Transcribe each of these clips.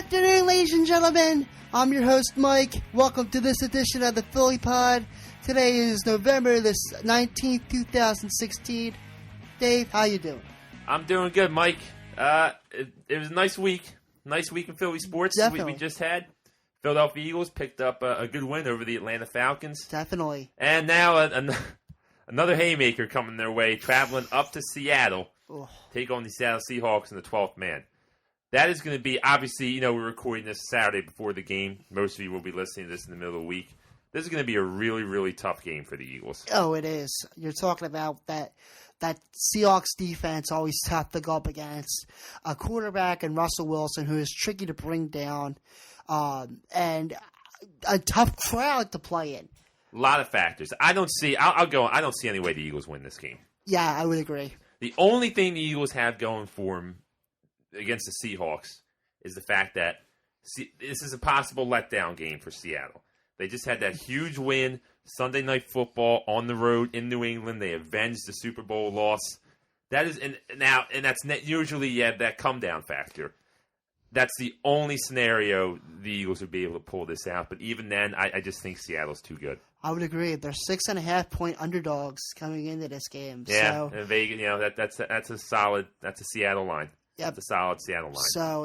afternoon, ladies and gentlemen. I'm your host, Mike. Welcome to this edition of the Philly Pod. Today is November the 19th, 2016. Dave, how you doing? I'm doing good, Mike. It was a nice week. Nice week in Philly sports. Definitely. We just had. Philadelphia Eagles picked up a good win over the Atlanta Falcons. Definitely. And now another haymaker coming their way, traveling up to Seattle, take on the Seattle Seahawks in the 12th man. That is going to be, obviously, we're recording this Saturday before the game. Most of you will be listening to this in the middle of the week. This is going to be a really, really tough game for the Eagles. Oh, it is. You're talking about that Seahawks defense always tough to go up against. A quarterback and Russell Wilson who is tricky to bring down, and a tough crowd to play in. A lot of factors. I don't see any way the Eagles win this game. Yeah, I would agree. The only thing the Eagles have going for them against the Seahawks is the fact that this is a possible letdown game for Seattle. They just had that huge win, Sunday Night Football on the road in New England. They avenged the Super Bowl loss. That is, and that's usually that come down factor. That's the only scenario the Eagles would be able to pull this out. But even then, I just think Seattle's too good. I would agree. They're 6.5-point underdogs coming into this game. Yeah, so. And Vegas, that's a Seattle line. Yep. That's a solid Seattle line. So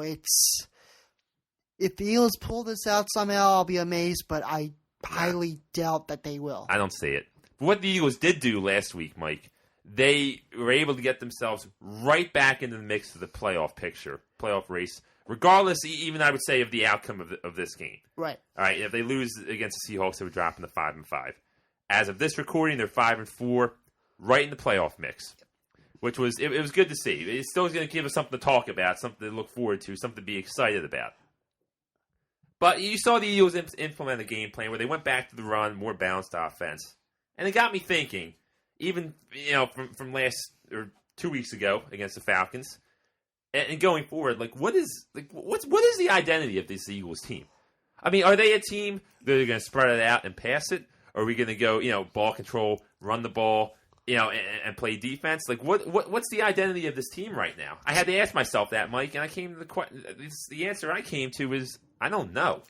if the Eagles pull this out somehow, I'll be amazed, but I highly doubt that they will. I don't see it. But what the Eagles did do last week, Mike, they were able to get themselves right back into the mix of the playoff race, regardless, even I would say, of the outcome of this game. Right. All right. If they lose against the Seahawks, they would drop into 5-5. As of this recording, they're 5-4, right in the playoff mix, which was it was good to see. It's still going to give us something to talk about, something to look forward to, something to be excited about. But you saw the Eagles implement a game plan where they went back to the run, more balanced offense, and it got me thinking. Even from last or 2 weeks ago against the Falcons, and going forward, what is the identity of this Eagles team? I mean, are they a team that are going to spread it out and pass it, or are we going to go ball control, run the ball, and play defense? What's the identity of this team right now? I had to ask myself that, Mike, and I came to the answer I came to is I don't know.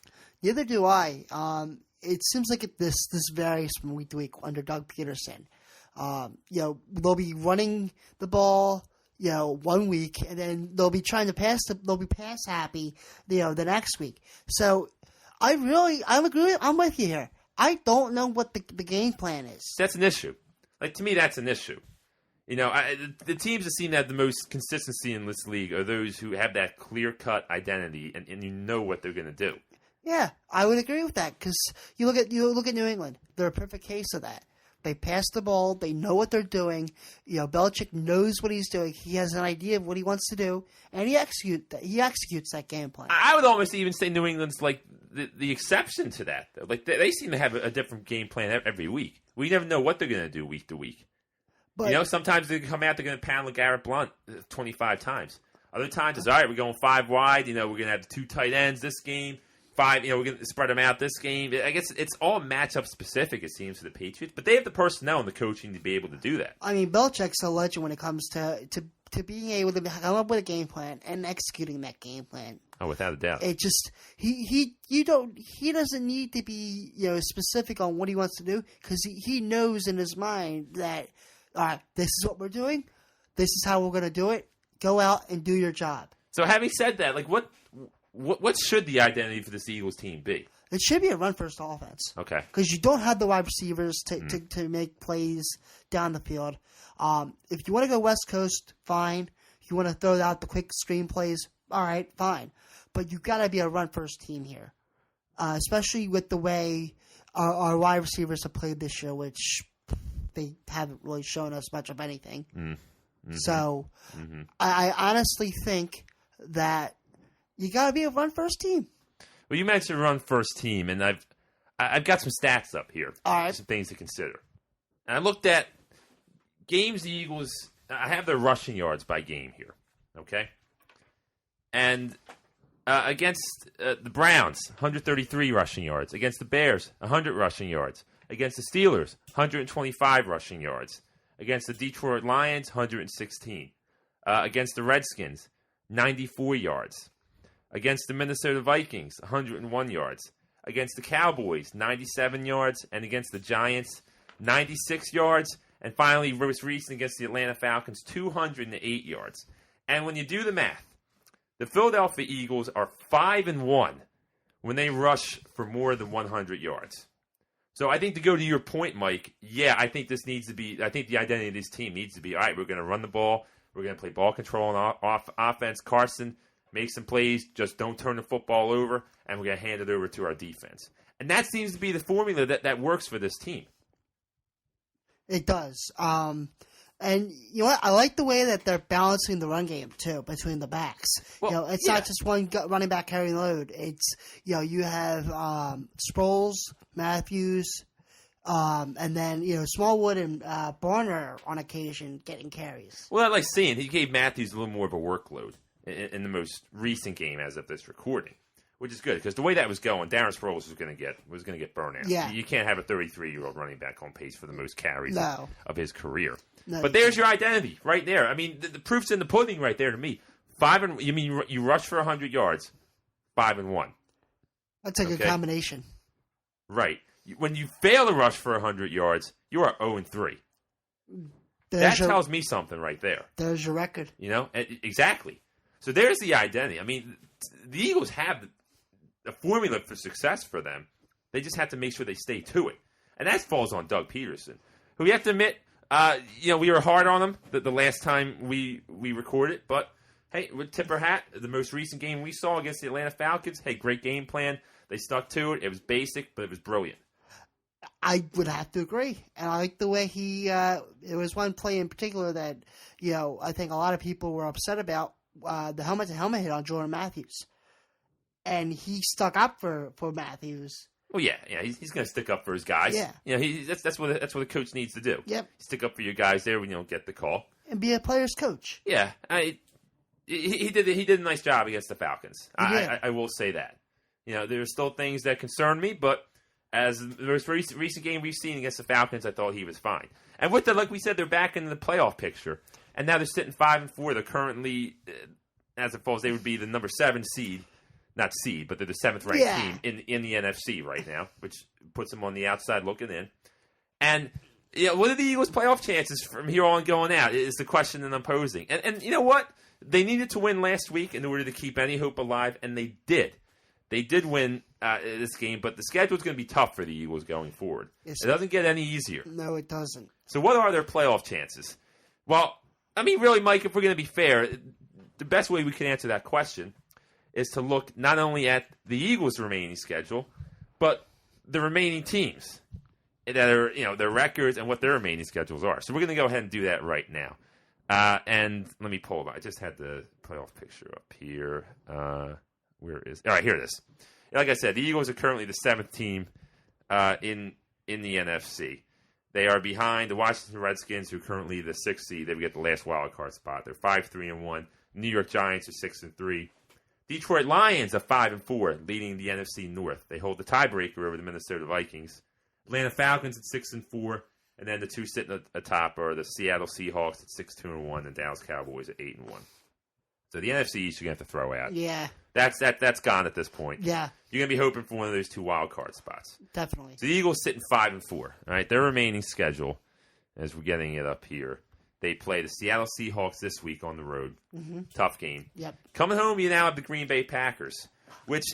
Neither do I. It seems like this varies from week to week under Doug Peterson. They'll be running the ball, 1 week, and then they'll be trying to they'll be pass happy, the next week. So I'm with you here. I don't know what the game plan is. That's an issue. To me, that's an issue. The teams that seem to have the most consistency in this league are those who have that clear-cut identity, and you know what they're going to do. Yeah, I would agree with that because you look at New England. They're a perfect case of that. They pass the ball. They know what they're doing. Belichick knows what he's doing. He has an idea of what he wants to do, and he executes that game plan. I would almost even say New England's the exception to that. Though. They seem to have a different game plan every week. We never know what they're going to do week to week. But, sometimes they come out, they're going to pound LeGarrette Blount 25 times. Other times it's, all right, we're going 5 wide. We're going to have 2 tight ends this game. 5, we're going to spread them out this game. I guess it's all matchup specific, it seems, for the Patriots. But they have the personnel and the coaching to be able to do that. I mean, Belichick's a legend when it comes to being able to come up with a game plan and executing that game plan. Oh, without a doubt. It just he doesn't need to be specific on what he wants to do because he knows in his mind that, all right, this is what we're doing. This is how we're going to do it. Go out and do your job. So having said that, what should the identity for this Eagles team be? It should be a run-first offense. Okay. Because you don't have the wide receivers to make plays down the field. If you want to go West Coast, fine. If you want to throw out the quick screen plays, all right, fine. But you got to be a run-first team here, especially with the way our wide receivers have played this year, which they haven't really shown us much of anything. Mm-hmm. So I honestly think that you got to be a run-first team. Well, you mentioned run-first team, and I've got some stats up here. All right. Some things to consider. And I looked at games the Eagles – I have their rushing yards by game here, okay? And against the Browns, 133 rushing yards. Against the Bears, 100 rushing yards. Against the Steelers, 125 rushing yards. Against the Detroit Lions, 116. Against the Redskins, 94 yards. Against the Minnesota Vikings, 101 yards. Against the Cowboys, 97 yards. And against the Giants, 96 yards. And finally, most recent against the Atlanta Falcons, 208 yards. And when you do the math, the Philadelphia Eagles are 5-1 when they rush for more than 100 yards. So I think to go to your point, Mike, I think this needs to be, I think the identity of this team needs to be, all right, we're going to run the ball. We're going to play ball control and offense. Carson, make some plays. Just don't turn the football over, and we're going to hand it over to our defense. And that seems to be the formula that works for this team. It does. And you know what? I like the way that they're balancing the run game, too, between the backs. Well, it's not just one running back carrying the load. It's, you have Sproles, Matthews, and then, Smallwood and Barner on occasion getting carries. Well, I like seeing he gave Matthews a little more of a workload in the most recent game as of this recording, which is good because the way that was going, Darren Sproles was going to get burnt out. Yeah. You can't have a 33-year-old running back on pace for the most carries of his career. No, but there's your identity right there. I mean, the proof's in the pudding right there to me. You rush for 100 yards, 5-1. That's a good combination. Right. When you fail to rush for 100 yards, you are 0-3. That tells me something right there. There's your record. Exactly. So there's the identity. I mean, the Eagles have a formula for success for them. They just have to make sure they stay to it. And that falls on Doug Peterson, who we have to admit, we were hard on him the last time we recorded. But, hey, with tip our hat, the most recent game we saw against the Atlanta Falcons, hey, great game plan. They stuck to it. It was basic, but it was brilliant. I would have to agree. And I like the way there was one play in particular that, I think a lot of people were upset about, the helmet-to-helmet hit on Jordan Matthews. And he stuck up for Matthews. Well, yeah, he's going to stick up for his guys. Yeah. That's what a coach needs to do. Yep. Stick up for your guys there when you don't get the call. And be a player's coach. Yeah. He did a nice job against the Falcons. I will say that. There's still things that concern me, but as the most recent game we've seen against the Falcons, I thought he was fine. And with that, like we said, they're back in the playoff picture. And now they're sitting 5-4. They're currently, as it falls, they would be the number 7 seed. Not seed, but they're the 7th ranked team in the NFC right now, which puts them on the outside looking in. And what are the Eagles' playoff chances from here on going out is the question that I'm posing. And you know what? They needed to win last week in order to keep any hope alive, and they did. They did win this game, but the schedule is going to be tough for the Eagles going forward. It doesn't get any easier. No, it doesn't. So what are their playoff chances? Well, I mean, really, Mike, if we're going to be fair, the best way we can answer that question is to look not only at the Eagles' remaining schedule, but the remaining teams that are, their records and what their remaining schedules are. So we're going to go ahead and do that right now. And let me pull it up. I just had the playoff picture up here. Where is it? All right, here it is. Like I said, the Eagles are currently the 7th team in the NFC. They are behind the Washington Redskins, who are currently the 6th seed. They get the last wild card spot. They're 5-3-1. New York Giants are 6-3. Detroit Lions are 5-4, leading the NFC North. They hold the tiebreaker over the Minnesota Vikings. Atlanta Falcons at 6-4, and then the two sitting atop are the Seattle Seahawks at 6-2-1, and Dallas Cowboys at 8-1. So the NFC East you're gonna have to throw out. Yeah, that's gone at this point. Yeah, you're gonna be hoping for one of those 2 wild card spots. Definitely. So the Eagles sitting 5-4. All right, their remaining schedule, as we're getting it up here. They play the Seattle Seahawks this week on the road. Mm-hmm. Tough game. Yep. Coming home, you now have the Green Bay Packers, which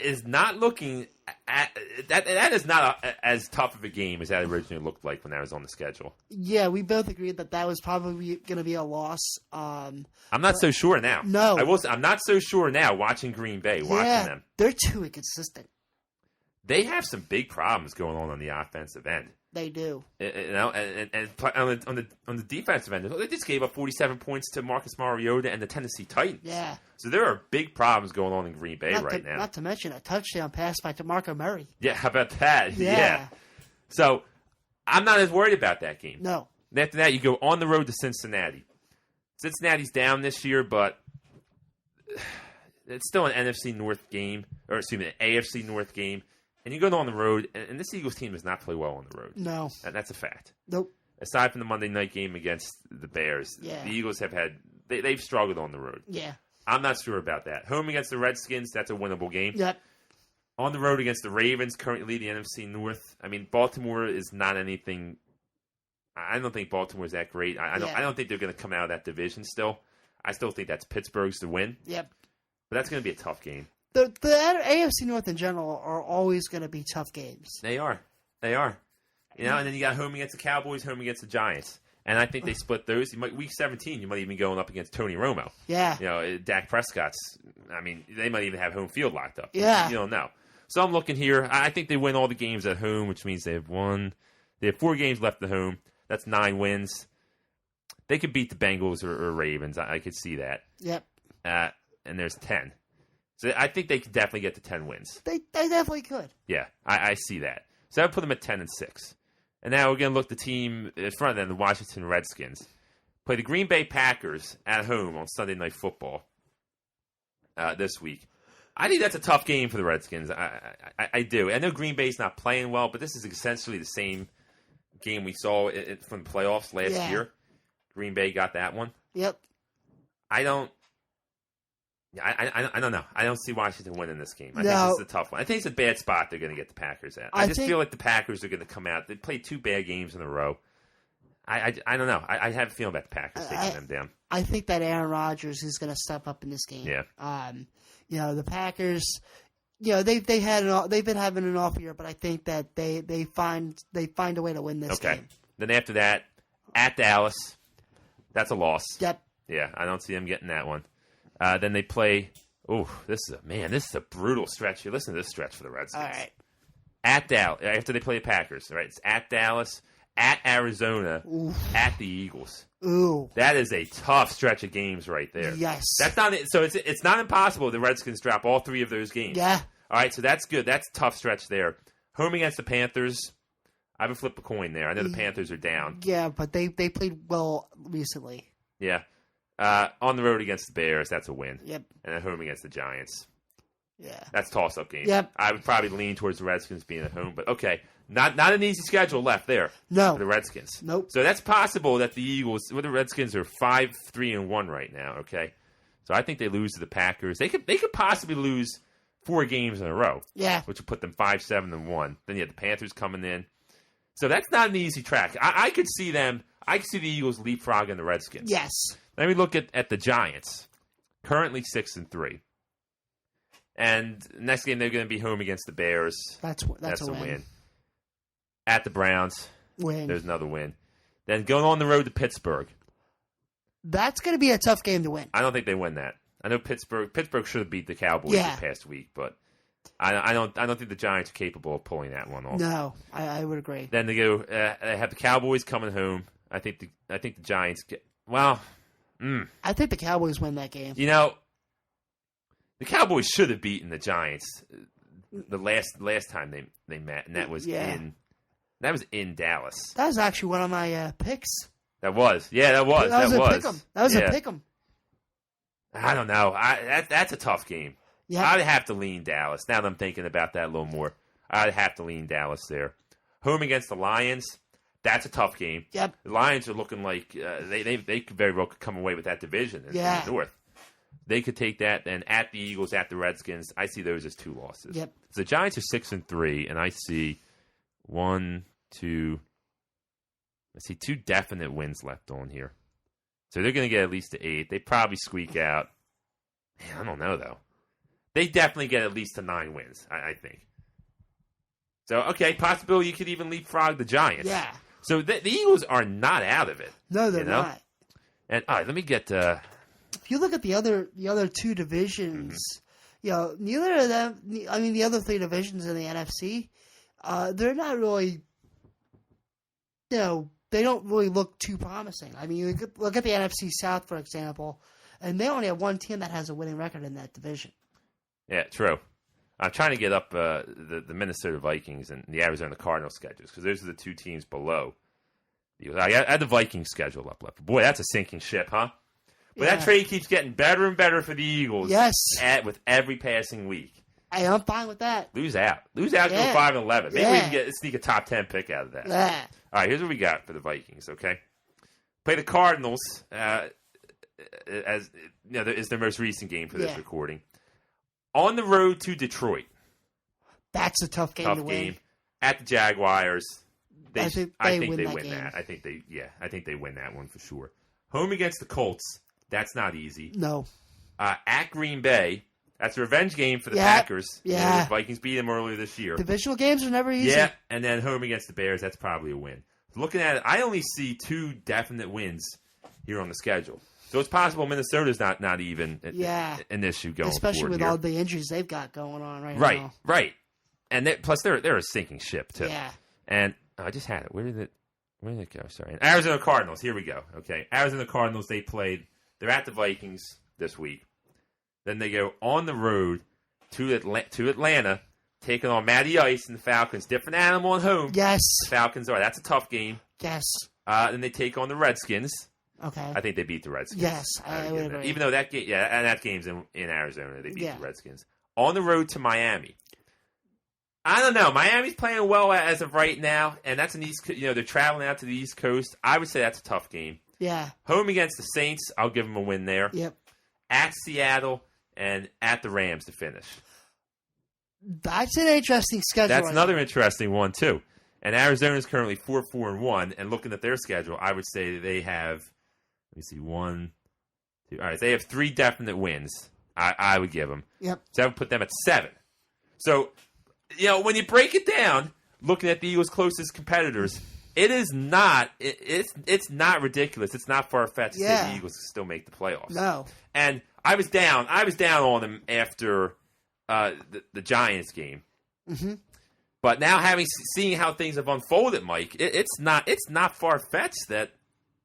is not looking that is not as tough of a game as that originally looked like when that was on the schedule. Yeah, we both agreed that was probably going to be a loss. I'm not so sure now. No, I'm not so sure now. Watching Green Bay, watching them, they're too inconsistent. They have some big problems going on the offensive end. They do. And on the defensive end, they just gave up 47 points to Marcus Mariota and the Tennessee Titans. Yeah. So there are big problems going on in Green Bay right now. Not to mention a touchdown pass by DeMarco Murray. Yeah, how about that? Yeah. So I'm not as worried about that game. No. And after that, you go on the road to Cincinnati. Cincinnati's down this year, but it's still an NFC North game, or excuse me, an AFC North game. And you go on the road, and this Eagles team does not play well on the road. No. And that's a fact. Nope. Aside from the Monday night game against the Bears, the Eagles have they've struggled on the road. Yeah. I'm not sure about that. Home against the Redskins, that's a winnable game. Yep. On the road against the Ravens, currently the NFC North. I mean, Baltimore is not anything. I don't think Baltimore is that great. I don't think they're going to come out of that division still. I still think that's Pittsburgh's to win. Yep. But that's going to be a tough game. The AFC North in general are always going to be tough games. They are. You know, and then you got home against the Cowboys, home against the Giants. And I think they split those. Week 17, you might even be going up against Tony Romo. Yeah. You know, Dak Prescott's, I mean, they might even have home field locked up. Yeah. You don't know. So I'm looking here. I think they win all the games at home, which means they have 4 games left at home. That's 9 wins. They could beat the Bengals or Ravens. I could see that. Yep. And there's 10. So I think they could definitely get to 10 wins. They definitely could. Yeah, I see that. So I would put them at 10-6. And now we're going to look the team in front of them, the Washington Redskins. Play the Green Bay Packers at home on Sunday Night Football this week. I think that's a tough game for the Redskins. I do. I know Green Bay's not playing well, but this is essentially the same game we saw from the playoffs last year. Green Bay got that one. Yep. I don't know. I don't see Washington winning this game. I think this is a tough one. I think it's a bad spot they're going to get the Packers at. I just feel like the Packers are going to come out. They played 2 bad games in a row. I don't know. I have a feeling about the Packers taking them down. I think that Aaron Rodgers is going to step up in this game. Yeah. You know, the Packers, you know, they've been having an off year, but I think that they find a way to win this game. Then after that, at Dallas, that's a loss. Yep. Yeah, I don't see them getting that one. Then they play. Oh, this is a brutal stretch here. Listen to this stretch for the Redskins. All right. At Dallas, after they play the Packers, right? It's at Dallas, at Arizona, at the Eagles. Ooh. That is a tough stretch of games right there. Yes. That's not so. It's not impossible the Redskins drop all 3 of those games. Yeah. All right, so that's good. That's a tough stretch there. Home against the Panthers. I would flip a coin there. I know the Panthers are down. Yeah, but they played well recently. Yeah. On the road against the Bears, that's a win. Yep. And at home against the Giants. Yeah. That's a toss-up game. Yep. I would probably lean towards the Redskins being at home, but okay. Not an easy schedule left there for the Redskins. Nope. So that's possible that the Eagles, the Redskins are 5-3-1 right now, okay? So I think they lose to the Packers. They could possibly lose 4 games in a row. Yeah. Which would put them 5-7-1. Then you have the Panthers coming in. So that's not an easy track. I could see them. I could see the Eagles leapfrogging the Redskins. Yes. Let me look at the Giants. Currently 6-3. And next game they're going to be home against the Bears. That's a win. At the Browns. Win. There's another win. Then going on the road to Pittsburgh. That's going to be a tough game to win. I don't think they win that. I know Pittsburgh should have beat the Cowboys this past week, but I don't think the Giants are capable of pulling that one off. No, I would agree. Then they go. They have the Cowboys coming home. I think the Giants get. Well, I think the Cowboys win that game. You know, the Cowboys should have beaten the Giants the last time they met, and that was in Dallas. That was actually one of my picks. That was a pick 'em. I don't know. That's a tough game. Yeah. I'd have to lean Dallas. Now that I'm thinking about that a little more, I'd have to lean Dallas there. Home against the Lions, that's a tough game. Yep. The Lions are looking like they could very well come away with that division in the North. They could take that. Then at the Eagles, at the Redskins, I see those as 2 losses. Yep. So the Giants are 6-3, and I see 1, 2. I see 2 definite wins left on here. So they're going to get at least to 8. They probably squeak out. Man, I don't know, though. They definitely get at least to 9 wins, I think. So, okay, possibility you could even leapfrog the Giants. Yeah. So the Eagles are not out of it. No, they're not. And, all right, let me get... if you look at the other 2 divisions, you know, neither of them... I mean, the other 3 divisions in the NFC, they're not really... You know, they don't really look too promising. I mean, you look at the NFC South, for example, and they only have 1 team that has a winning record in that division. Yeah, true. I'm trying to get up the Minnesota Vikings and the Arizona Cardinals schedules because those are the 2 teams below. I had the Vikings schedule up left. Boy, that's a sinking ship, huh? But that trade keeps getting better and better for the Eagles. Yes. With every passing week. Hey, I'm fine with that. Lose out. Go 5-11. Maybe we can sneak a top 10 pick out of that. Yeah. All right, here's what we got for the Vikings, okay? Play the Cardinals as is their most recent game for this recording. On the road to Detroit. That's a tough game to win. At the Jaguars. I think they win game. that. I think they win that one for sure. Home against the Colts. That's not easy. No. At Green Bay. That's a revenge game for the Packers. Yeah. The Vikings beat them earlier this year. Divisional games are never easy. Yeah, and then home against the Bears. That's probably a win. Looking at it, I only see 2 definite wins here on the schedule. So it's possible Minnesota's not even an issue going especially forward with here. all the injuries they've got going on now. Right. And plus they're a sinking ship too. Yeah. And I just had it. Where did it go? Sorry. Arizona Cardinals. Here we go. Okay. Arizona Cardinals, they're at the Vikings this week. Then they go on the road to Atlanta, taking on Matty Ice and the Falcons. Different animal at home. Yes. The Falcons are. That's a tough game. Yes. Then they take on the Redskins. Okay. I think they beat the Redskins. Yes, I would agree. Even though that game, and that game's in Arizona, they beat the Redskins. On the road to Miami. I don't know. Miami's playing well as of right now, and that's an East. They're traveling out to the East Coast. I would say that's a tough game. Yeah. Home against the Saints, I'll give them a win there. Yep. At Seattle and at the Rams to finish. That's an interesting schedule. That's another interesting one too. And Arizona's currently 4-4-1, and looking at their schedule, I would say they have. Let me see, 1, 2. All right, they have 3 definite wins. I would give them. Yep. So I would put them at 7. So, when you break it down, looking at the Eagles' closest competitors, it is not. It's not ridiculous. It's not far fetched to say the Eagles can still make the playoffs. No. And I was down on them after the Giants game. Mm-hmm. But now seeing how things have unfolded, Mike, it's not far fetched that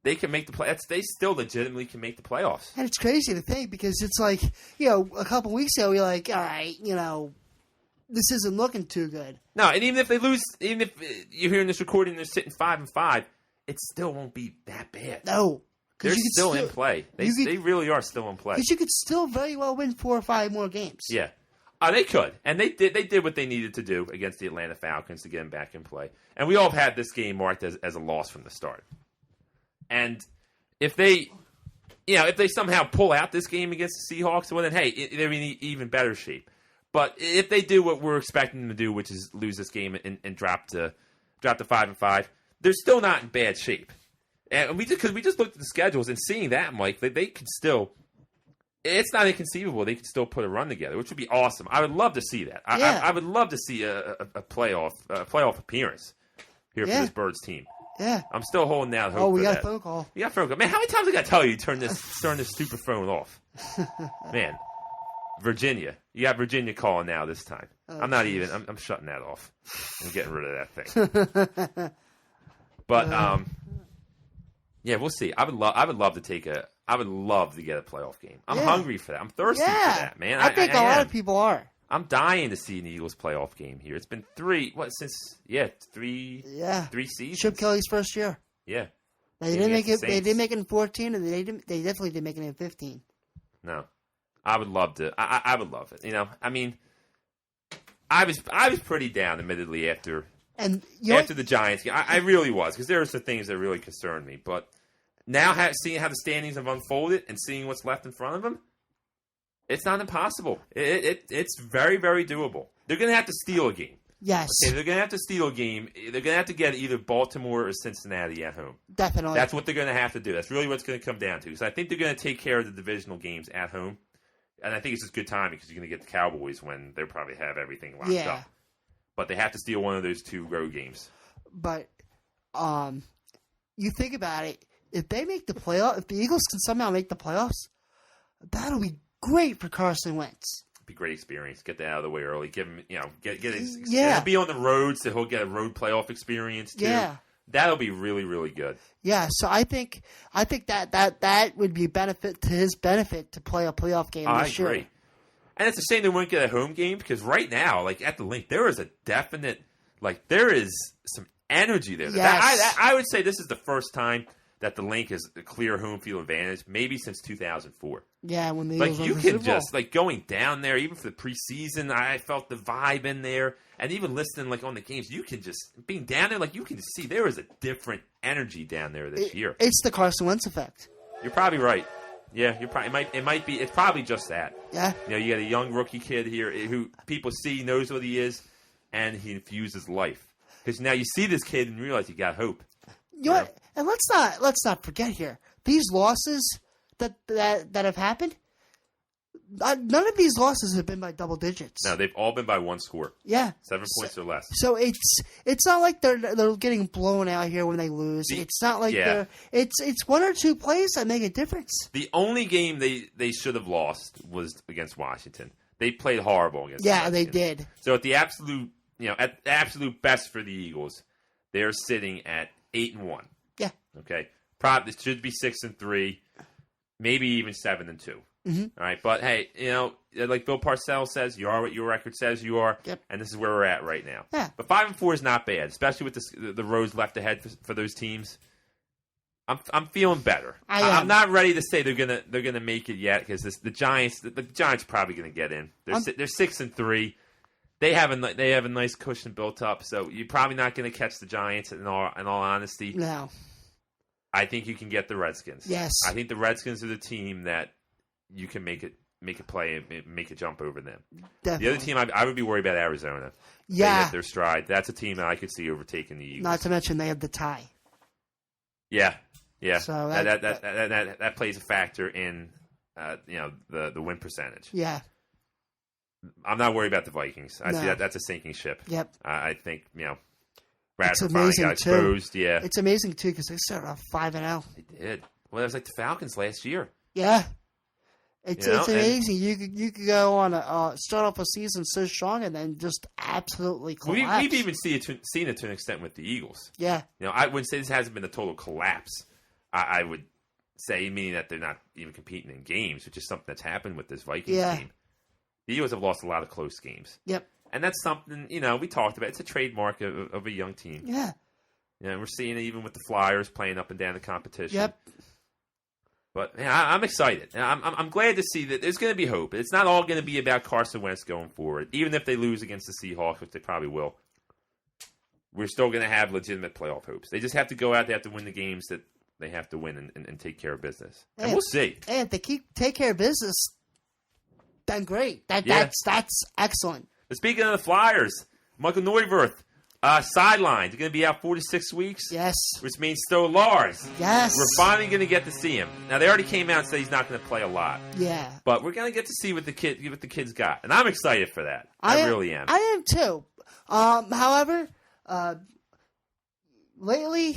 they can make the playoffs. They still legitimately can make the playoffs. And it's crazy to think because it's like, a couple weeks ago you're like, all right, this isn't looking too good. No, and even if they lose, even if you're hearing this recording, they're sitting 5-5, it still won't be that bad. No. They're still in play. They really are still in play. Because you could still very well win 4 or 5 more games. Yeah. They could. And they did what they needed to do against the Atlanta Falcons to get them back in play. And we all have had this game marked as a loss from the start. And if they somehow pull out this game against the Seahawks, well then, hey, they're in even better shape. But if they do what we're expecting them to do, which is lose this game and drop to 5-5, they're still not in bad shape. And because we just looked at the schedules and seeing that, Mike, they could still. It's not inconceivable they could still put a run together, which would be awesome. I would love to see that. I would love to see a playoff appearance here for this Birds team. Yeah. I'm still holding out hope. Oh, we for got that. a phone call. We got a phone call. Man, how many times I got to tell you turn this stupid phone off? Man, Virginia. You got Virginia calling now this time. Oh, I'm not even. I'm shutting that off. I'm getting rid of that thing. But yeah, we'll see. I would love to get a playoff game. I'm hungry for that. I'm thirsty for that, man. I think a lot of people are. I'm dying to see an Eagles playoff game here. It's been 3 seasons. Chip Kelly's first year. Yeah. They didn't make it. They didn't make it in 14, and they definitely didn't make it in 15. No, I would love to. I would love it. I mean, I was pretty down, admittedly, after the Giants game. I really was, because there were some things that really concerned me. But now seeing how the standings have unfolded and seeing what's left in front of them, it's not impossible. It's very, very doable. They're going to have to steal a game. Yes. Okay, they're going to have to steal a game. They're going to have to get either Baltimore or Cincinnati at home. Definitely. That's what they're going to have to do. That's really what it's going to come down to. So I think they're going to take care of the divisional games at home. And I think it's just good timing because you're going to get the Cowboys when they probably have everything locked up. But they have to steal one of those 2 road games. But you think about it. If they make the playoff, if the Eagles can somehow make the playoffs, that'll be great for Carson Wentz. Be a great experience. Get that out of the way early. Give him, get his. Yeah. Be on the road, so he'll get a road playoff experience too. Yeah. That'll be really, really good. Yeah. So I think that would be a benefit to his benefit to play a playoff game this year. I agree. And it's a shame they won't get a home game because right now, like at the Link, there is a definite, there is some energy there. Yes. I would say this is the first time that the Link is a clear home field advantage, maybe since 2004. Yeah, when the Eagles you can just going down there, even for the preseason, I felt the vibe in there, and even listening on the games, you can just being down there, you can see there is a different energy down there this year. It's the Carson Wentz effect. You're probably right. Yeah, you're probably it might be. It's probably just that. Yeah. You got a young rookie kid here who people see knows what he is, and he infuses life. Because now you see this kid and realize you got hope. You know what? And let's not forget here. These losses that have happened, none of these losses have been by double digits. No, they've all been by one score. Yeah. 7 points or less. So it's not like they're getting blown out here when they lose. It's not like it's one or two plays that make a difference. The only game they should have lost was against Washington. They played horrible against Washington. They did. So at the absolute best for the Eagles, they're sitting at 8-1. Yeah. Okay. Probably it should be 6-3, maybe even 7-2. Mm-hmm. All right, but hey, like Bill Parcells says, you are what your record says you are, and this is where we're at right now. Yeah. But 5-4 is not bad, especially with the roads left ahead for those teams. I'm feeling better. I'm not ready to say they're gonna make it yet because the Giants are probably gonna get in. They're 6-3. They have a nice cushion built up, so you're probably not gonna catch the Giants in all honesty. No. I think you can get the Redskins. Yes. I think the Redskins are the team that you can make a play and make a jump over them. Definitely. The other team, I would be worried about Arizona. Yeah. They hit their stride. That's a team that I could see overtaking the Eagles. Not to mention they have the tie. Yeah. So that plays a factor in the win percentage. Yeah. I'm not worried about the Vikings. I see that's a sinking ship. Yep. I think it's Bradford finally got exposed. Too. Yeah. It's amazing too because they started off 5-0. They did. Well, it was like the Falcons last year. Yeah. It's amazing. You could go on start off a season so strong and then just absolutely collapse. We've even seen it to an extent with the Eagles. Yeah. I wouldn't say this hasn't been a total collapse. I would say, meaning that they're not even competing in games, which is something that's happened with this Vikings team. The Eagles have lost a lot of close games. Yep. And that's something, we talked about. It's a trademark of a young team. Yeah. We're seeing it even with the Flyers playing up and down the competition. Yep. But I'm excited. I'm glad to see that there's going to be hope. It's not all going to be about Carson Wentz going forward. Even if they lose against the Seahawks, which they probably will, we're still going to have legitimate playoff hopes. They just have to go out. They have to win the games that they have to win and take care of business. And we'll see. And if they take care of business, then great. That's excellent. But speaking of the Flyers, Michael Neuwirth, sidelined. He's going to be out 4 to 6 weeks. Yes. Which means Stowe Lars. Yes. We're finally going to get to see him. Now, they already came out and said he's not going to play a lot. Yeah. But we're going to get to see what the kids got. And I'm excited for that. I really am. I am too. However, lately,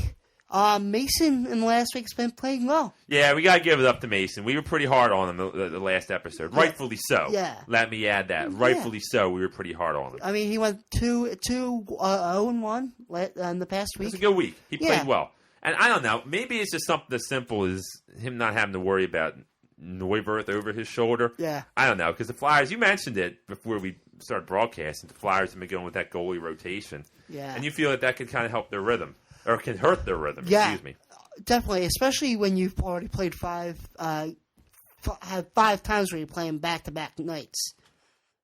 Mason in last week's been playing well. Yeah, we got to give it up to Mason. We were pretty hard on him the last episode. Rightfully so. Yeah. Let me add that. Rightfully so, we were pretty hard on him. I mean, he went 2-0-1 in the past week. It was a good week. He played well. And I don't know, maybe it's just something as simple as him not having to worry about Neuwirth over his shoulder. Yeah. I don't know, because the Flyers, you mentioned it before we started broadcasting, the Flyers have been going with that goalie rotation. Yeah. And you feel that could kind of help their rhythm. Or can hurt their rhythm, excuse me. Definitely, especially when you've already played five times where you're playing back-to-back nights.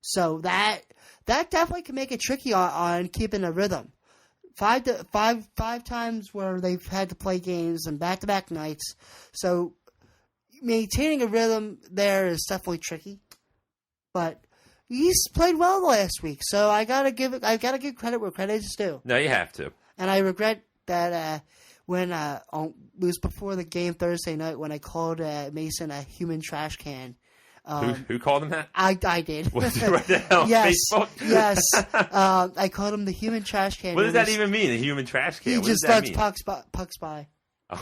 So that definitely can make it tricky on keeping a rhythm. Five times where they've had to play games and back-to-back nights. So maintaining a rhythm there is definitely tricky. But he's played well last week, so I gotta give credit where credit is due. No, you have to. And I regret that when it was before the game Thursday night when I called Mason a human trash can. Who called him that? I did. Was it right there on Facebook? Yes. I called him the human trash can. What does that even mean, a human trash can? He just lets pucks by. He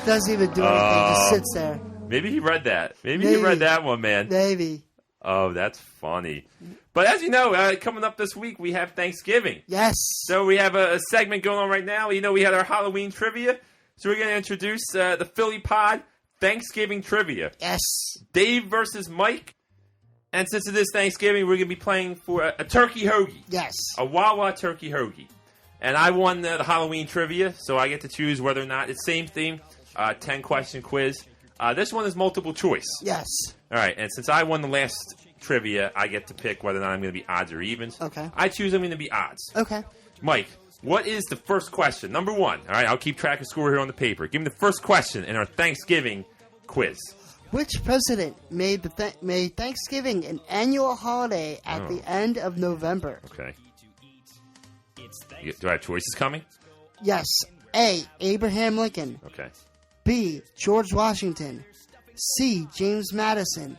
doesn't even do anything. Just sits there. Maybe he read that. Maybe he read that one, man. Maybe. Oh, that's funny. But as you know, coming up this week, we have Thanksgiving. Yes. So we have a segment going on right now. We had our Halloween trivia. So we're going to introduce the Philly Pod Thanksgiving Trivia. Yes. Dave versus Mike. And since it is Thanksgiving, we're going to be playing for a turkey hoagie. Yes. A Wawa turkey hoagie. And I won the Halloween trivia, so I get to choose whether or not it's same theme, 10-question quiz. This one is multiple choice. Yes. All right, and since I won the last trivia, I get to pick whether or not I'm going to be odds or evens. Okay. I choose I'm going to be odds. Okay. Mike, what is the first question? Number one. All right, I'll keep track of score here on the paper. Give me the first question in our Thanksgiving quiz. Which president made made Thanksgiving an annual holiday at the end of November? Okay. Do I have choices coming? Yes. A. Abraham Lincoln. Okay. B. George Washington. C. James Madison.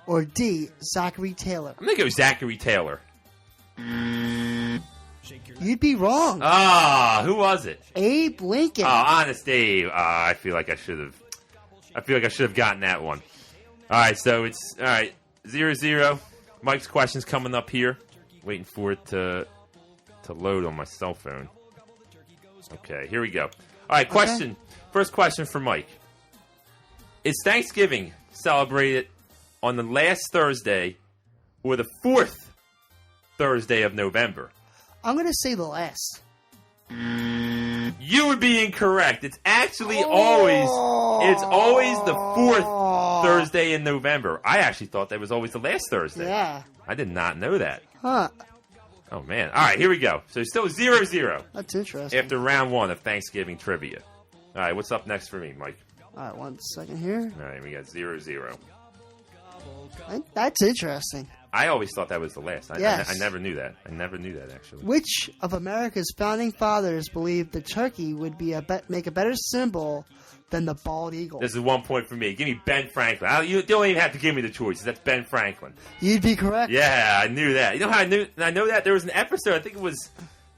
Or D. Zachary Taylor. I'm going to go Zachary Taylor. You'd be wrong. Who was it? Abe Lincoln. Oh, Honest Abe. I feel like I should have gotten that one. All right, so it's 0-0. Mike's question's coming up here. Waiting for it to load on my cell phone. Okay, here we go. All right, question. Okay. First question for Mike. Is Thanksgiving celebrated on the last Thursday or the fourth Thursday of November? I'm going to say the last. You would be incorrect. It's actually always the fourth Thursday in November. I actually thought that was always the last Thursday. Yeah. I did not know that. Huh. Oh, man. All right, here we go. So still 0-0. That's interesting. After round one of Thanksgiving trivia. All right, what's up next for me, Mike? All right, 1 second here. All right, we got 0-0. That's interesting. I always thought that was the last. Yes. I never knew that. I never knew that, actually. Which of America's founding fathers believed the turkey would be make a better symbol than the bald eagle? This is 1 point for me. Give me Ben Franklin. You don't even have to give me the choices. That's Ben Franklin. You'd be correct. Yeah, I knew that. You know how I know that? There was an episode, I think it was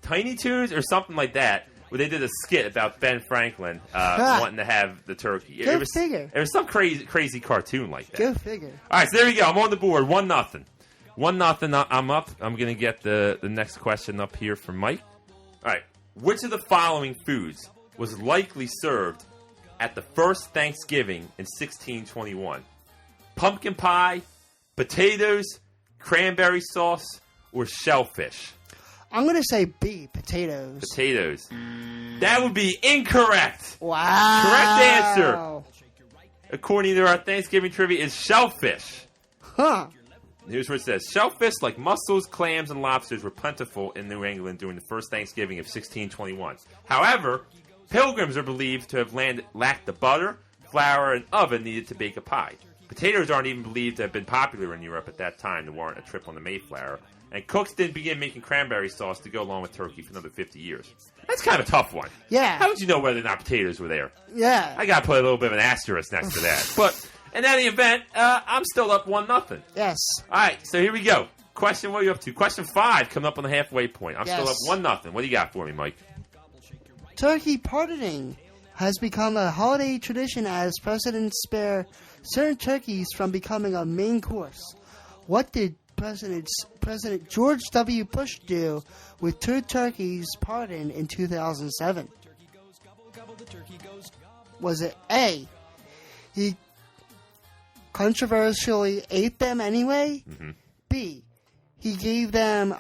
Tiny Toons or something like that, where they did a skit about Ben Franklin wanting to have the turkey. Go figure. It was some crazy cartoon like that. Go figure. All right, so there we go. I'm on the board. 1-0. 1-0. I'm up. I'm going to get the next question up here from Mike. All right. Which of the following foods was likely served at the first Thanksgiving in 1621? Pumpkin pie, potatoes, cranberry sauce, or shellfish? I'm going to say B, potatoes. Potatoes. That would be incorrect. Wow. Correct answer, according to our Thanksgiving trivia, is shellfish. Huh. Here's what it says. Shellfish, like mussels, clams, and lobsters, were plentiful in New England during the first Thanksgiving of 1621. However, pilgrims are believed to have lacked the butter, flour, and oven needed to bake a pie. Potatoes aren't even believed to have been popular in Europe at that time to warrant a trip on the Mayflower. And cooks didn't begin making cranberry sauce to go along with turkey for another 50 years. That's kind of a tough one. Yeah. How would you know whether or not potatoes were there? Yeah. I got to put a little bit of an asterisk next to that. But in any event, I'm still up 1-0. Yes. All right, so here we go. Question, what are you up to? Question 5 coming up on the halfway point. I'm yes. still up 1-0. What do you got for me, Mike? Turkey pardoning has become a holiday tradition as presidents spare certain turkeys from becoming a main course. What did President George W. Bush do with 2 turkeys pardoned in 2007? Was it A, he controversially ate them anyway? Mm-hmm. B, he gave them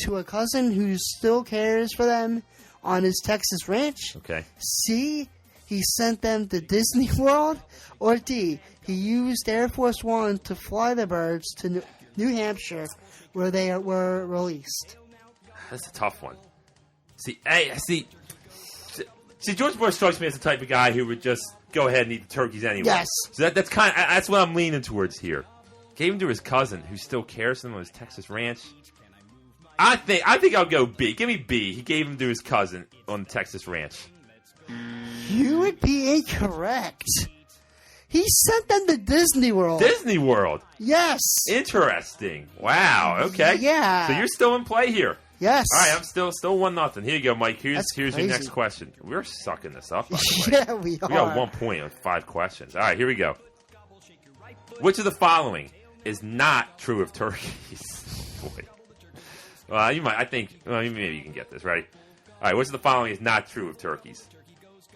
to a cousin who still cares for them on his Texas ranch? Okay. C, he sent them to Disney World? Or D, he used Air Force One to fly the birds to New Hampshire, where they were released? That's a tough one. See, George Bush strikes me as the type of guy who would just go ahead and eat the turkeys anyway. Yes. So that's what I'm leaning towards here. Gave him to his cousin, who still cares for him on his Texas ranch. I think I'll go B. Give me B. He gave him to his cousin on the Texas ranch. You would be incorrect. He sent them to Disney World. Disney World? Yes. Interesting. Wow. Okay. Yeah. So you're still in play here. Yes. All right. I'm still 1-0. Here you go, Mike. Here's your crazy. next question. We're sucking this up, by the way. Yeah, we are. We got 1 point on 5 questions. All right. Here we go. Which of the following is not true of turkeys? Boy. Well, you might. I think. Well, maybe you can get this. Ready? All right. Which of the following is not true of turkeys?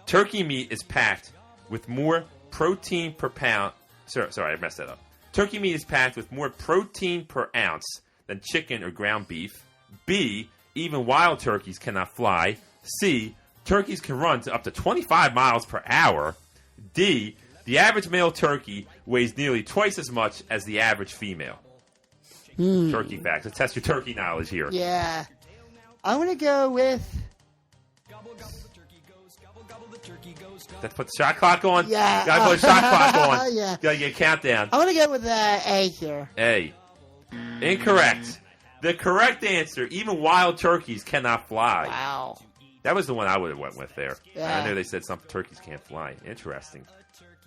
Turkey meat is packed with more protein per pound. Sorry, I messed that up. Turkey meat is packed with more protein per ounce than chicken or ground beef. B, even wild turkeys cannot fly. C, turkeys can run to up to 25 miles per hour. D, the average male turkey weighs nearly twice as much as the average female. Turkey facts. Let's test your turkey knowledge here. Yeah. I'm going to go with Let's put the shot clock on. Yeah. Gotta put the shot clock on. Yeah. Gotta get a countdown. I'm going to go with A here. A. Incorrect. The correct answer, even wild turkeys cannot fly. Wow. That was the one I would have went with there. Yeah. I know they said some turkeys can't fly. Interesting.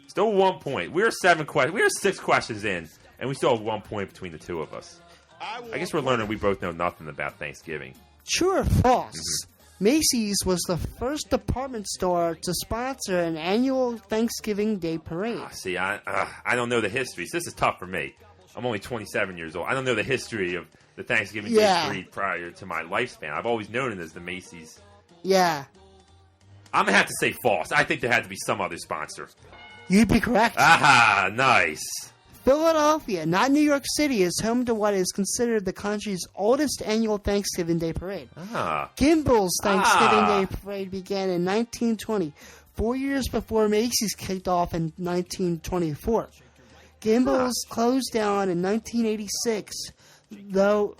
Still 1 point. We're 6 questions in, and we still have 1 point between the two of us. I guess we're learning we both know nothing about Thanksgiving. True or false? Macy's was the first department store to sponsor an annual Thanksgiving Day parade. See, I don't know the history, so this is tough for me. I'm only 27 years old. I don't know the history of the Thanksgiving Day parade prior to my lifespan. I've always known it as the Macy's. Yeah. I'm going to have to say false. I think there had to be some other sponsor. You'd be correct. Aha, nice. Philadelphia, not New York City, is home to what is considered the country's oldest annual Thanksgiving Day parade. Gimbel's Thanksgiving Day parade began in 1920, 4 years before Macy's kicked off in 1924. Gimbel's closed down in 1986, though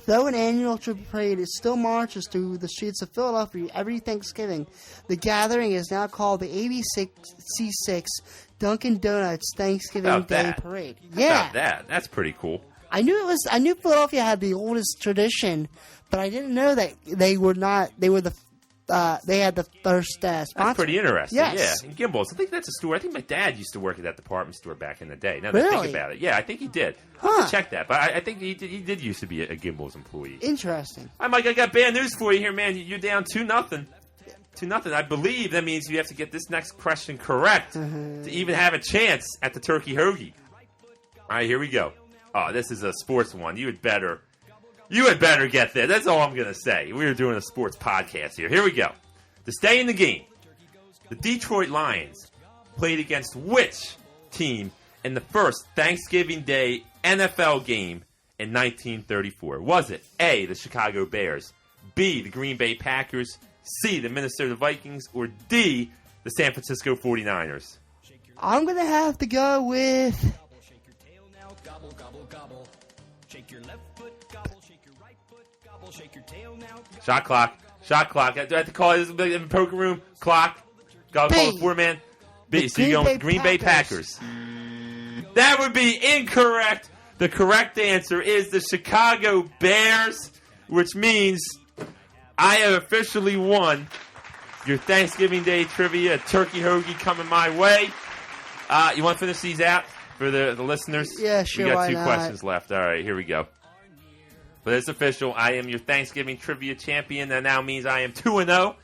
an annual parade still marches through the streets of Philadelphia every Thanksgiving. The gathering is now called the ABC6 Dunkin' Donuts Thanksgiving Day Parade. How about that's pretty cool. I knew Philadelphia had the oldest tradition, but I didn't know that they had the first sponsor. That's pretty interesting. Yes. Yeah. And Gimbel's, I think that's a store. I think my dad used to work at that department store back in the day. Now that I think about it. Yeah, I think he did. I'll have to check that. But I think he did used to be a Gimbel's employee. Interesting. Hi, Mike. I got bad news for you here, man. You're down 2-0. 2-0. I believe that means you have to get this next question correct to even have a chance at the turkey hoagie. All right, here we go. Oh, this is a sports one. You had better get there. That's all I'm going to say. We were doing a sports podcast here. Here we go. To stay in the game, the Detroit Lions played against which team in the first Thanksgiving Day NFL game in 1934? Was it A, the Chicago Bears, B, the Green Bay Packers, C, the Minnesota Vikings, or D, the San Francisco 49ers? I'm going to have to go with... Shot clock. Do I have to call it in the poker room? Clock. Gotta call the 4-man. B. So you're going with Green Bay Packers. That would be incorrect. The correct answer is the Chicago Bears, which means I have officially won your Thanksgiving Day trivia. A turkey hoagie coming my way. You want to finish these out for the listeners? Yeah, sure. We got 2 questions left. All right, here we go. But it's official. I am your Thanksgiving trivia champion. That now means I am 2-0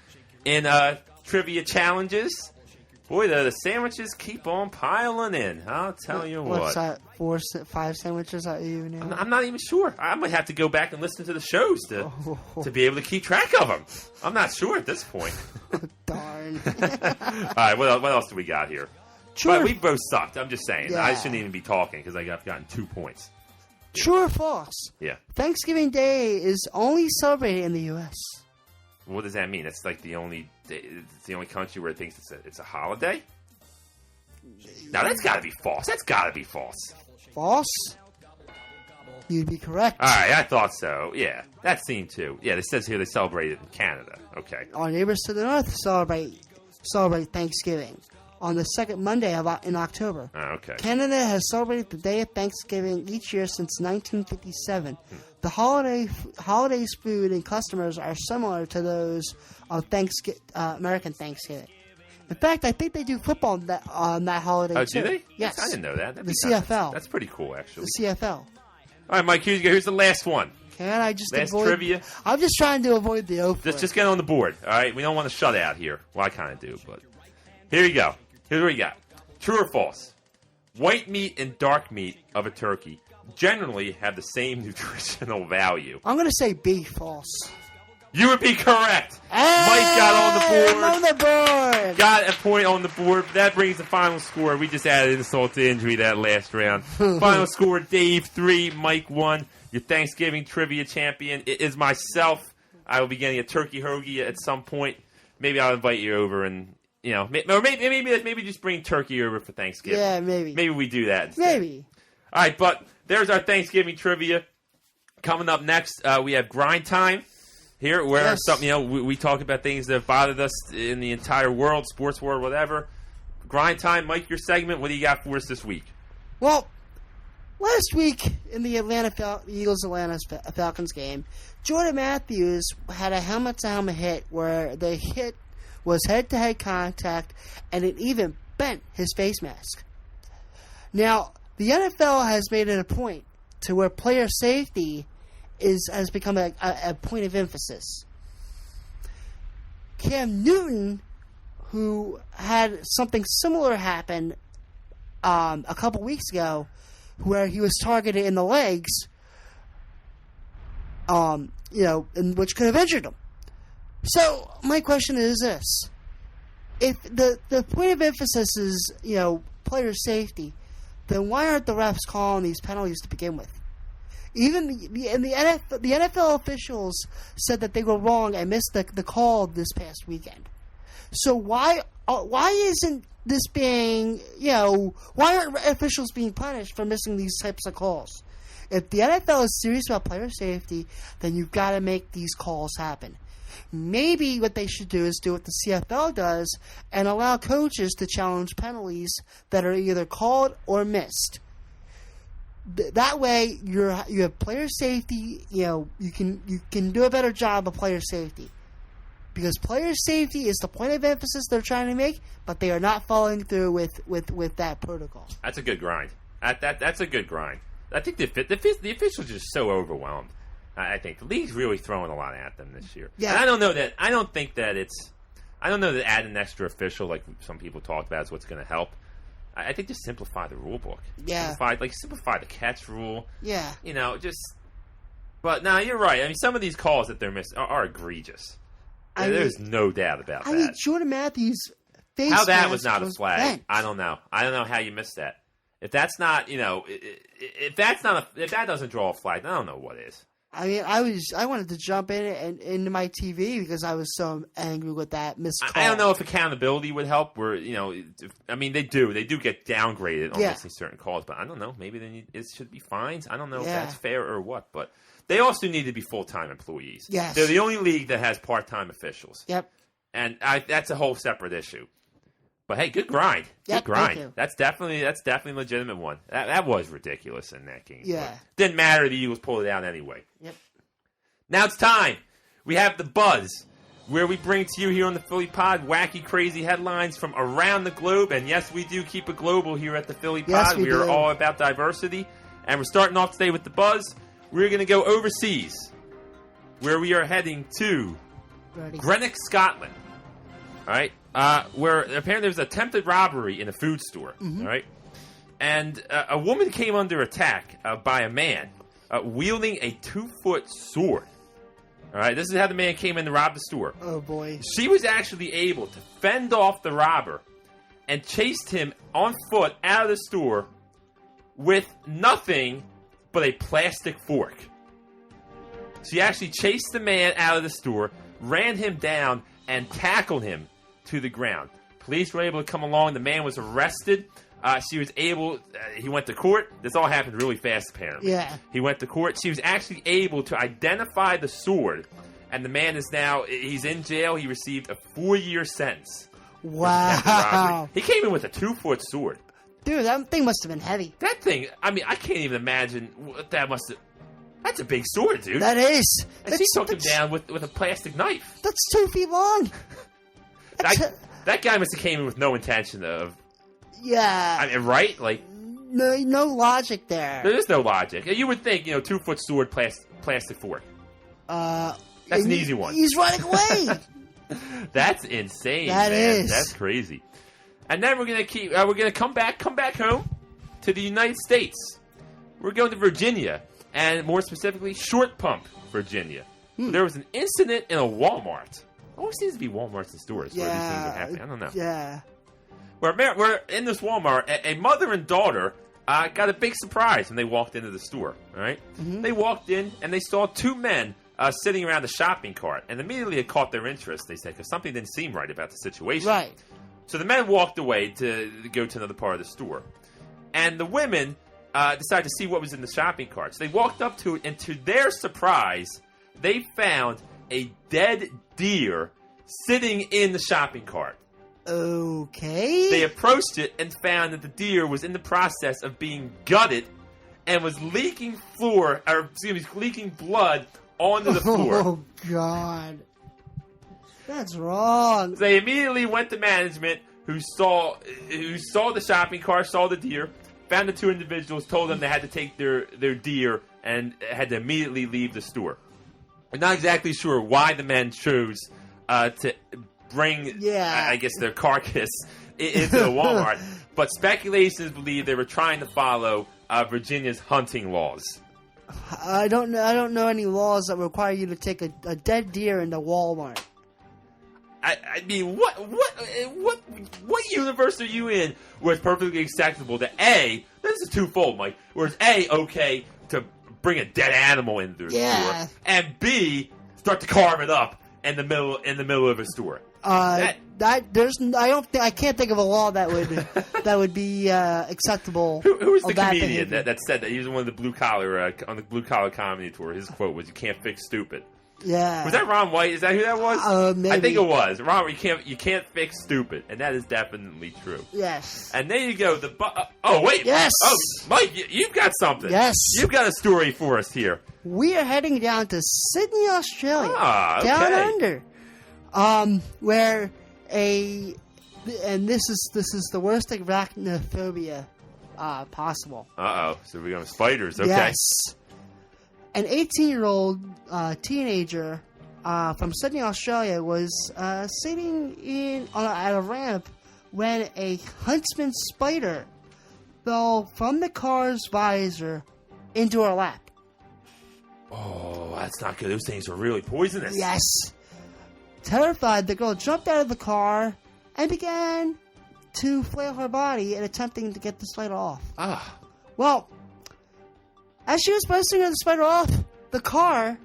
in trivia challenges. Boy, the sandwiches keep on piling in. I'll tell you what. What's that? 4, 5 sandwiches that you now? I'm not even sure. I might have to go back and listen to the shows to be able to keep track of them. I'm not sure at this point. Darn. All right, what else do we got here? Sure. But we both sucked. I'm just saying. Yeah. I shouldn't even be talking because I've gotten 2 points. True or false? Yeah. Thanksgiving Day is only celebrated in the U.S. What does that mean? It's like the only country where it thinks it's a holiday? Now that's got to be false. False? You'd be correct. All right, I thought so. Yeah, that seemed to. Yeah, it says here they celebrate it in Canada. Okay. Our neighbors to the north celebrate Thanksgiving on the second Monday in October. Oh, okay. Canada has celebrated the day of Thanksgiving each year since 1957. The holiday's food and customers are similar to those of American Thanksgiving. In fact, I think they do football on that holiday too. Oh, do they? Yes. I didn't know that. The CFL. That's pretty cool, actually. The CFL. All right, Mike, here's the last one. Can I just last avoid trivia? I'm just trying to avoid the open. Just get on the board, all right? We don't want to shut out here. Well, I kind of do, but here you go. Here's what we got. True or false? White meat and dark meat of a turkey generally have the same nutritional value. I'm going to say B, false. You would be correct. Hey, Mike got on the board. I'm on the board. Got a point on the board. That brings the final score. We just added insult to injury that last round. Final score, Dave 3, Mike 1. Your Thanksgiving trivia champion. It is myself. I will be getting a turkey hoagie at some point. Maybe I'll invite you over and, or maybe just bring turkey over for Thanksgiving. Yeah, maybe. Maybe we do that instead. Maybe. All right, but there's our Thanksgiving trivia. Coming up next, we have Grind Time. Here, where Yes. something, we talk about things that have bothered us in the entire world, sports world, whatever. Grind time, Mike, your segment. What do you got for us this week? Well, last week in the Eagles-Atlanta Falcons game, Jordan Matthews had a helmet-to-helmet hit where the hit was head-to-head contact, and it even bent his face mask. Now, the NFL has made it a point to where player safety has become a point of emphasis. Cam Newton, who had something similar happen a couple weeks ago, where he was targeted in the legs, which could have injured him. So my question is this: if the point of emphasis is player safety, then why aren't the refs calling these penalties to begin with? Even the NFL officials said that they were wrong and missed the call this past weekend. So why isn't this being, why aren't officials being punished for missing these types of calls? If the NFL is serious about player safety, then you've got to make these calls happen. Maybe what they should do is do what the CFL does and allow coaches to challenge penalties that are either called or missed. That way, you have player safety. You can do a better job of player safety, because player safety is the point of emphasis they're trying to make, but they are not following through with that protocol. That's a good grind. That's a good grind. I think the officials are just so overwhelmed. I think the league's really throwing a lot at them this year. Yeah. And I don't know that adding an extra official, like some people talked about, is what's going to help. I think just simplify the rule book. Yeah. Simplify the catch rule. Yeah. But no, you're right. I mean, some of these calls that they're missing are egregious. There's no doubt about that. I mean, Jordan Matthews' face how that mask was not a flag, bent. I don't know. I don't know how you missed that. If that's not, if that doesn't draw a flag, I don't know what is. I mean, I wanted to jump in and into my TV because I was so angry with that missed call. I don't know if accountability would help. Where they do get downgraded on missing certain calls, but I don't know. Maybe it should be fines. I don't know if that's fair or what, but they also need to be full-time employees. Yes, they're the only league that has part-time officials. Yep, and that's a whole separate issue. But hey, good grind. Yep, good grind. thank you. That's definitely a legitimate one. That was ridiculous in that game. Yeah. Didn't matter. The Eagles pulled it out anyway. Yep. Now it's time. We have the Buzz, where we bring to you here on the Philly Pod wacky, crazy headlines from around the globe. And yes, we do keep it global here at the Philly Pod. Yes, we are do. all about diversity. And we're starting off today with the Buzz. We're going to go overseas, where we are heading to Greenock, Scotland. All right. Where apparently there was attempted robbery in a food store. Mm-hmm. All right. And a woman came under attack by a man wielding a 2-foot sword. All right. This is how the man came in to rob the store. Oh, boy. She was actually able to fend off the robber and chased him on foot out of the store with nothing but a plastic fork. She actually chased the man out of the store, ran him down, and tackled him to the ground. Police were able to come along. The man was arrested. He went to court. This all happened really fast, apparently. Yeah. He went to court. She was actually able to identify the sword, and the man he's in jail. He received a 4-year sentence. Wow. He came in with a 2-foot sword. Dude, that thing must have been heavy. That thing, I mean, I can't even imagine what that must have... That's a big sword, dude. That is. And she took him down with a plastic knife. That's 2 feet long. That guy must have came in with no intention of... Yeah. I mean, right? Like... No logic there. There is no logic. You would think, 2-foot sword, plastic fork. That's an easy one. He's running away. That's insane. That man. is. That's crazy. And then we're gonna come back home to the United States. We're going to Virginia, and more specifically, Short Pump, Virginia. There was an incident in a Walmart. Always seems to be Walmarts and stores where these things are happening. I don't know. Yeah. We're in this Walmart. A mother and daughter got a big surprise when they walked into the store. All right, They walked in and they saw 2 men sitting around the shopping cart, and immediately it caught their interest. They said because something didn't seem right about the situation. Right. So the men walked away to go to another part of the store, and the women decided to see what was in the shopping carts. They walked up to it, and to their surprise, they found a dead deer sitting in the shopping cart. Okay. They approached it and found that the deer was in the process of being gutted and was leaking leaking blood onto the floor. Oh, God. That's wrong. So they immediately went to management, who saw the shopping cart, saw the deer, found the two individuals, told them they had to take their deer and had to immediately leave the store. I'm not exactly sure why the men chose to bring, I guess, their carcass into the Walmart, but speculations believe they were trying to follow Virginia's hunting laws. I don't know any laws that require you to take a dead deer into Walmart. I mean, what universe are you in where it's perfectly acceptable to A, this is twofold, Mike, where it's A, okay to bring a dead animal into the store, and B, start to carve it up in the middle of a store. I can't think of a law that would be acceptable. Who was the comedian that said that? He was one of the blue collar on the blue collar comedy tour. His quote was, "You can't fix stupid." Yeah. Was that Ron White? Is that who that was? Maybe. I think it was. Ron, you can't fix stupid, and that is definitely true. Yes. And there you go. Oh wait. Yes. Oh, Mike, you've got something. Yes. You've got a story for us here. We are heading down to Sydney, Australia. Okay. Down under. Where and this is the worst arachnophobia possible. So we're going spiders. Okay. Yes. An 18-year-old teenager from Sydney, Australia, was sitting at a ramp when a huntsman spider fell from the car's visor into her lap. Oh, that's not good. Those things are really poisonous. Yes. Terrified, the girl jumped out of the car and began to flail her body in attempting to get the spider off. Well, as she was busting the spider off, the car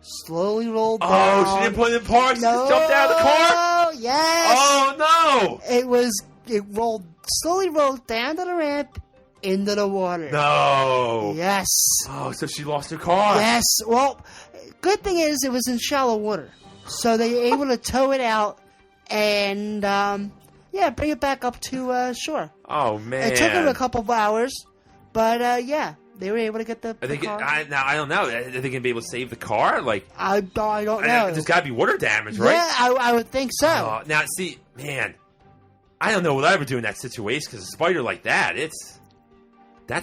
slowly rolled down. Oh, she didn't put it in park? She just jumped out of the car? Yes. Oh, no. It slowly rolled down to the ramp into the water. No. Yes. Oh, so she lost her car. Yes. Well, good thing is it was in shallow water. So they were able to tow it out and, bring it back up to shore. Oh, man. It took them a couple of hours, but, they were able to get the car. Now, I don't know. Are they going to be able to save the car? I don't know. There's got to be water damage, right? Yeah, I would think so. Now, see, man, I don't know what I would do in that situation because a spider like that's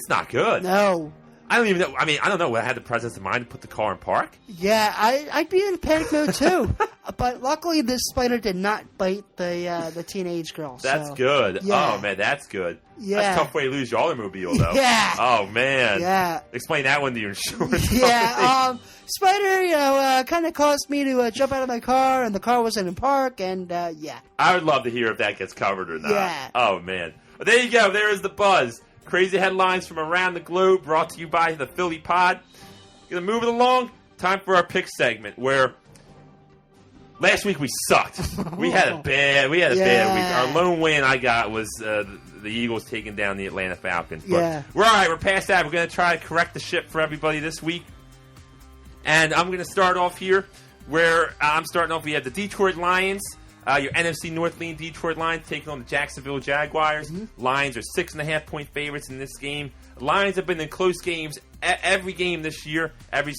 not good. No. I don't even know. I mean, I don't know. Would I have the presence of mind to put the car in park? Yeah, I'd be in panic mode too. But luckily, this spider did not bite the teenage girl. That's good. Yeah. Oh, man, that's good. Yeah. That's a tough way to lose your automobile, though. Yeah. Oh, man. Yeah. Explain that one to your insurance Yeah. Spider, kind of caused me to jump out of my car, and the car wasn't in park, and yeah. I would love to hear if that gets covered or not. Yeah. Oh, man. Well, there you go. There is the buzz. Crazy headlines from around the globe brought to you by the Philly Pod. Gonna move it along. Time for our pick segment where last week we sucked. We had a bad week. Our lone win I got was the Eagles taking down the Atlanta Falcons. But we're all right. We're past that. We're going to try to correct the ship for everybody this week. And I'm going to start off here where I'm starting off. We have the Detroit Lions. Your NFC North lean Detroit Lions taking on the Jacksonville Jaguars. Mm-hmm. Lions are 6.5-point favorites in this game. Lions have been in close games every game this year. Every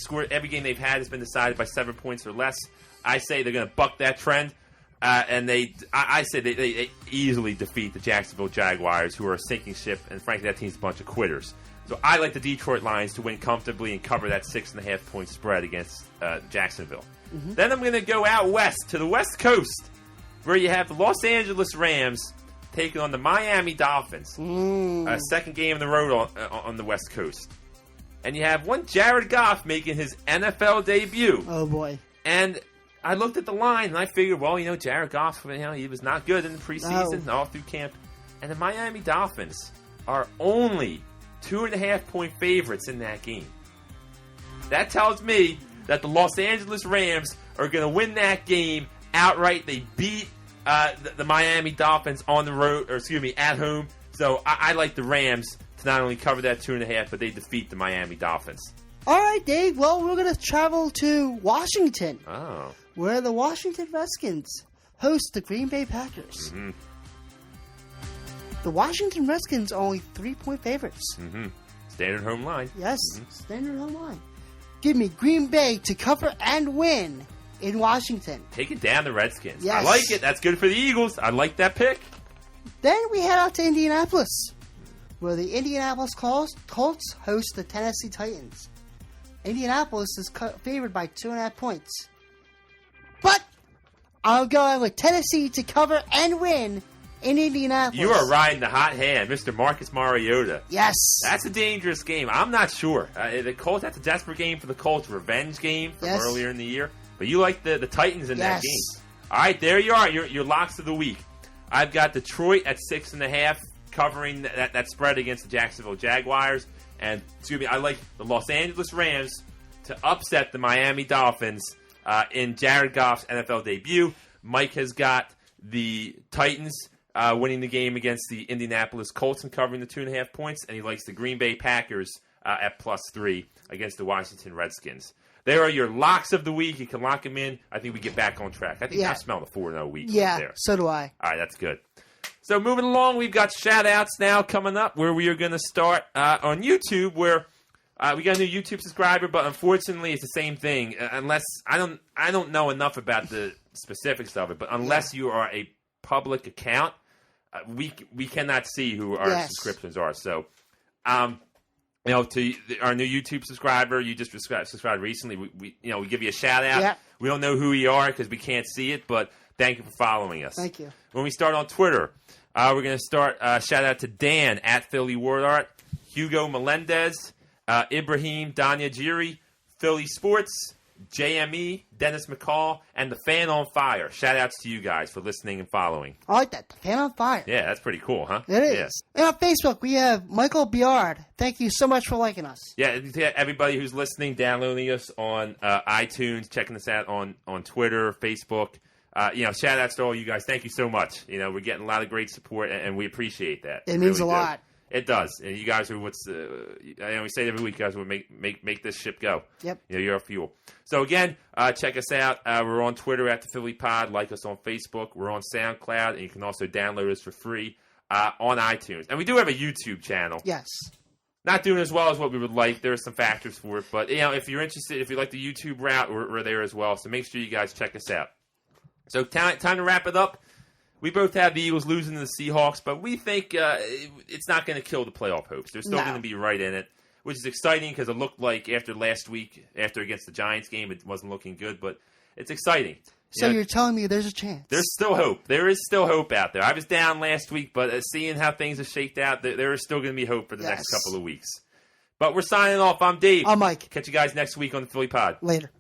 game they've had has been decided by 7 points or less. I say they're going to buck that trend, and I say they easily defeat the Jacksonville Jaguars, who are a sinking ship, and frankly, that team's a bunch of quitters. So I like the Detroit Lions to win comfortably and cover that 6.5-point spread against Jacksonville. Mm-hmm. Then I'm going to go out west to the West Coast, where you have the Los Angeles Rams taking on the Miami Dolphins. Second game in the road on the West Coast. And you have one Jared Goff making his NFL debut. Oh, boy. And I looked at the line, and I figured, well, Jared Goff, he was not good in the preseason, all through camp. And the Miami Dolphins are only 2.5-point favorites in that game. That tells me that the Los Angeles Rams are going to win that game outright. They beat the Miami Dolphins on the road, at home. So I like the Rams to not only cover that 2.5, but they defeat the Miami Dolphins. All right, Dave. Well, we're going to travel to Washington. Oh. where the Washington Redskins host the Green Bay Packers. Mm-hmm. The Washington Redskins are only 3-point favorites. Mm-hmm. Standard home line. Yes, standard home line. Give me Green Bay to cover and win in Washington. Take it down the Redskins. Yes. I like it. That's good for the Eagles. I like that pick. Then we head out to Indianapolis, where the Indianapolis Colts host the Tennessee Titans. Indianapolis is favored by 2.5 points. But I'm going with Tennessee to cover and win in Indianapolis. You are riding the hot hand, Mr. Marcus Mariota. Yes. That's a dangerous game. I'm not sure. The Colts, that's a desperate game for the Colts. Revenge game from earlier in the year. But you like the Titans in that game. All right, there you are. Your locks of the week. I've got Detroit at 6.5, covering that spread against the Jacksonville Jaguars. And, I like the Los Angeles Rams to upset the Miami Dolphins in Jared Goff's NFL debut. Mike has got the Titans winning the game against the Indianapolis Colts and covering the 2.5 points. And he likes the Green Bay Packers at +3 against the Washington Redskins. There are your locks of the week. You can lock them in. I think we get back on track. I think I smell the 4-0 week right there. So do I. All right, that's good. So moving along, we've got shout-outs now coming up where we are going to start on YouTube where we got a new YouTube subscriber, but unfortunately it's the same thing. Unless I don't know enough about the specifics of it, but unless you are a public account, we cannot see who our subscriptions are. So, to our new YouTube subscriber, you just subscribed recently. We give you a shout out. Yeah. We don't know who you are because we can't see it, but thank you for following us. Thank you. When we start on Twitter, we're going to start shout out to Dan at Philly Word Art, Hugo Melendez, Ibrahim Danyajiri, Philly Sports, JME, Dennis McCall, and The Fan on Fire. Shout outs to you guys for listening and following. I like that. The Fan on Fire. Yeah, that's pretty cool, huh? It is. And on Facebook, we have Michael Biard. Thank you so much for liking us. Yeah, everybody who's listening, downloading us on iTunes, checking us out on Twitter, Facebook. Shout outs to all you guys. Thank you so much. We're getting a lot of great support, and we appreciate that. It means really a lot. It does, and you guys are we say it every week, guys. We make this ship go. Yep. You're our fuel. So again, check us out. We're on Twitter at the Philly Pod. Like us on Facebook. We're on SoundCloud, and you can also download us for free on iTunes. And we do have a YouTube channel. Yes. Not doing as well as what we would like. There are some factors for it, but if you're interested, if you like the YouTube route, we're there as well. So make sure you guys check us out. So time to wrap it up. We both have the Eagles losing to the Seahawks, but we think it's not going to kill the playoff hopes. They're still going to be right in it, which is exciting because it looked like after last week, after against the Giants game, it wasn't looking good, but it's exciting. So you're telling me there's a chance? There's still hope. There is still hope out there. I was down last week, but seeing how things have shaked out, there is still going to be hope for the next couple of weeks. But we're signing off. I'm Dave. I'm Mike. Catch you guys next week on the Philly Pod. Later.